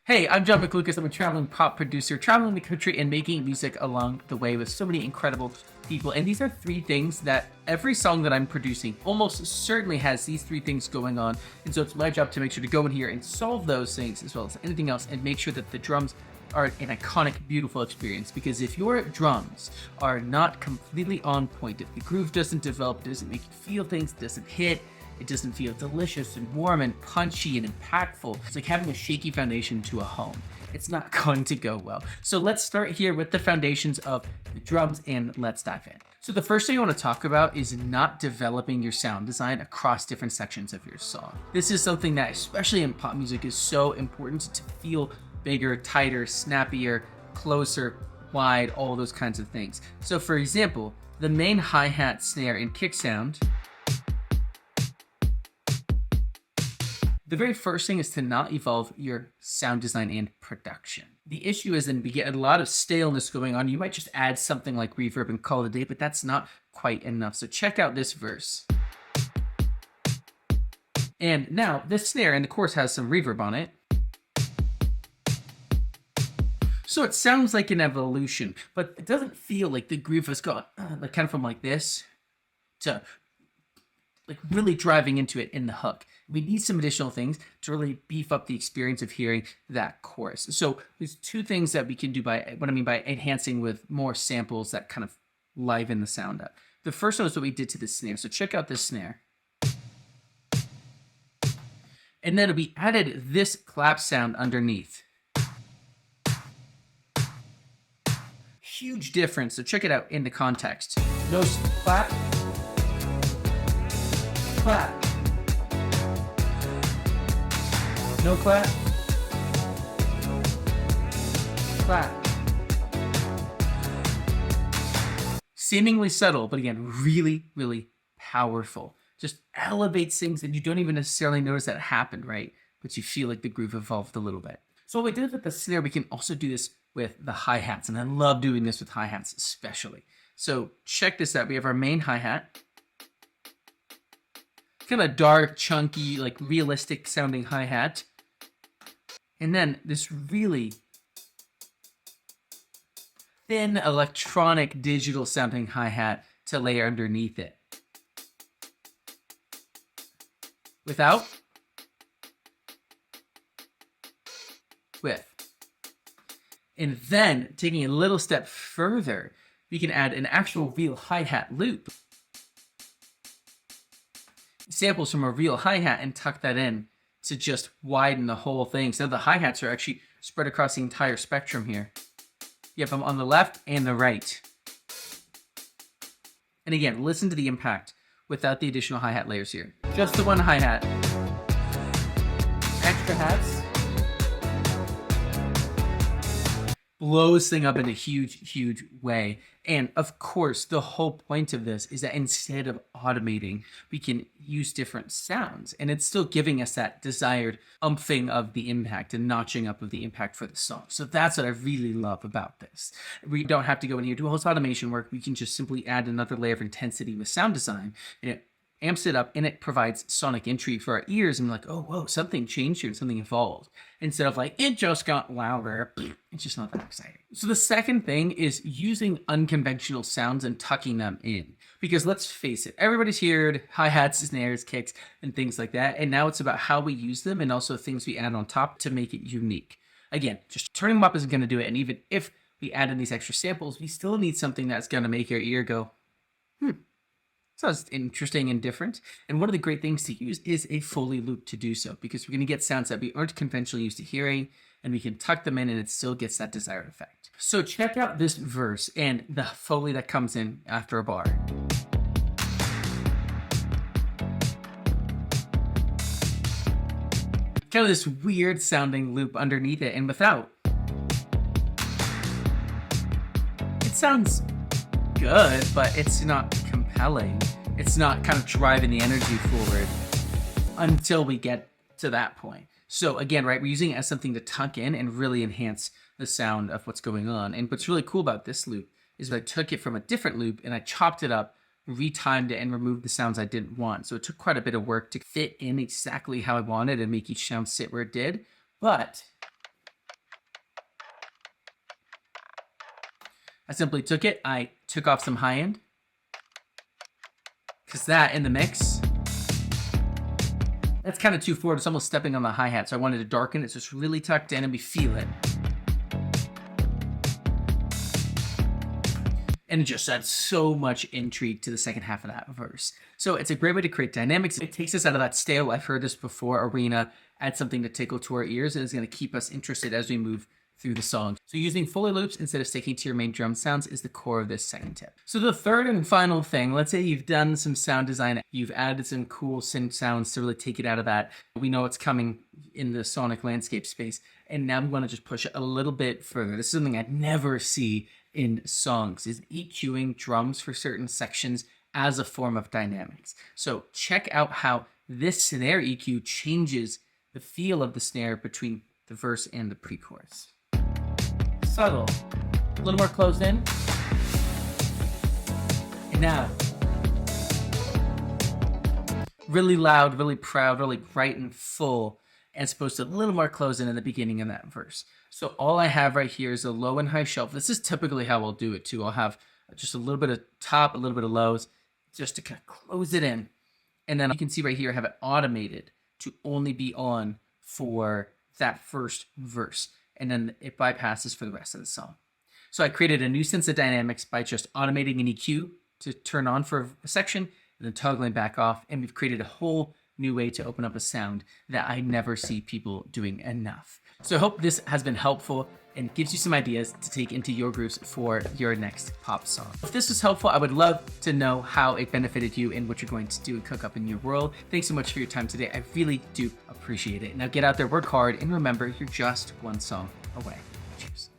Hey, I'm John McLucas. I'm a traveling pop producer, traveling the country and making music along the way with so many incredible people. And these are three things that every song that I'm producing almost certainly has these three things going on. And so it's my job to make sure to go in here and solve those things as well as anything else and make sure that the drums are an iconic, beautiful experience. Because if your drums are not completely on point, if the groove doesn't develop, doesn't make you feel things, doesn't hit, it doesn't feel delicious and warm and punchy and impactful. It's like having a shaky foundation to a home. It's not going to go well. So let's start here with the foundations of the drums and let's dive in. So the first thing I want to talk about is not developing your sound design across different sections of your song. This is something that, especially in pop music, is so important to feel bigger, tighter, snappier, closer, wide, all those kinds of things. So for example, the main hi-hat, snare, and kick sound, the very first thing is to not evolve your sound design and production. The issue is then we get a lot of staleness going on. You might just add something like reverb and call it a day, but that's not quite enough. So check out this verse. And now this snare and the chorus has some reverb on it. So it sounds like an evolution, but it doesn't feel like the groove has gone like kind of from like this to like really driving into it in the hook. We need some additional things to really beef up the experience of hearing that chorus. So there's two things that we can do by what I mean by enhancing with more samples that kind of liven the sound up. The first one is what we did to the snare. So check out this snare. And then we added this clap sound underneath. Huge difference. So check it out in the context. No clap. Clap. No clap. Clap. Seemingly subtle, but again, really, really powerful. Just elevates things and you don't even necessarily notice that happened, right? But you feel like the groove evolved a little bit. So what we did with the snare, we can also do this with the hi-hats. And I love doing this with hi-hats especially. So check this out. We have our main hi-hat. Kind of dark, chunky, like realistic sounding hi-hat. And then this really thin electronic digital sounding hi-hat to layer underneath it. Without. With. And then taking a little step further, we can add an actual real hi-hat loop. Samples from a real hi-hat and tuck that in to just widen the whole thing. So the hi-hats are actually spread across the entire spectrum here. You have them on the left and the right. And again, listen to the impact without the additional hi-hat layers here. Just the one hi-hat. Extra hats. Blows thing up in a huge, huge way. And of course, the whole point of this is that instead of automating, we can use different sounds. And it's still giving us that desired umphing of the impact and notching up of the impact for the song. So that's what I really love about this. We don't have to go in here and do all this automation work. We can just simply add another layer of intensity with sound design. And it amps it up and it provides sonic intrigue for our ears and like, oh, whoa, something changed here and something evolved. Instead of like, it just got louder. It's just not that exciting. So the second thing is using unconventional sounds and tucking them in. Because let's face it, everybody's heard hi-hats, snares, kicks, and things like that. And now it's about how we use them and also things we add on top to make it unique. Again, just turning them up isn't going to do it. And even if we add in these extra samples, we still need something that's going to make your ear go, sounds interesting and different. And one of the great things to use is a Foley loop to do so, because we're going to get sounds that we aren't conventionally used to hearing, and we can tuck them in and it still gets that desired effect. So check out this verse and the Foley that comes in after a bar. Kind of this weird sounding loop underneath it and without. It sounds good, but it's not compelling. It's not kind of driving the energy forward until we get to that point. So again, right, we're using it as something to tuck in and really enhance the sound of what's going on. And what's really cool about this loop is that I took it from a different loop and I chopped it up, retimed it, and removed the sounds I didn't want. So it took quite a bit of work to fit in exactly how I wanted and make each sound sit where it did. But I simply took it, I took off some high end, because that in the mix, that's kind of too forward. It's almost stepping on the hi-hat. So I wanted to darken it so it's really tucked in and we feel it. And it just adds so much intrigue to the second half of that verse. So it's a great way to create dynamics. It takes us out of that stale, I've heard this before, arena, add something to tickle to our ears, and it's going to keep us interested as we move through the song. So using Foley loops instead of sticking to your main drum sounds is the core of this second tip. So the third and final thing, let's say you've done some sound design, you've added some cool synth sounds to really take it out of that. We know it's coming in the sonic landscape space, and now we want to just push it a little bit further. This is something I never see in songs, is EQing drums for certain sections as a form of dynamics. So check out how this snare EQ changes the feel of the snare between the verse and the pre-chorus. Subtle, a little more closed in. And now, really loud, really proud, really bright and full, as opposed to a little more closed in the beginning of that verse. So all I have right here is a low and high shelf. This is typically how I'll do it too. I'll have just a little bit of top, a little bit of lows, just to kind of close it in. And then you can see right here, I have it automated to only be on for that first verse. And then it bypasses for the rest of the song. So I created a new sense of dynamics by just automating an EQ to turn on for a section and then toggling back off. And we've created a whole new way to open up a sound that I never see people doing enough. So I hope this has been helpful and gives you some ideas to take into your grooves for your next pop song. If this was helpful, I would love to know how it benefited you and what you're going to do and cook up in your world. Thanks so much for your time today. I really do appreciate it. Now get out there, work hard, and remember, you're just one song away. Cheers.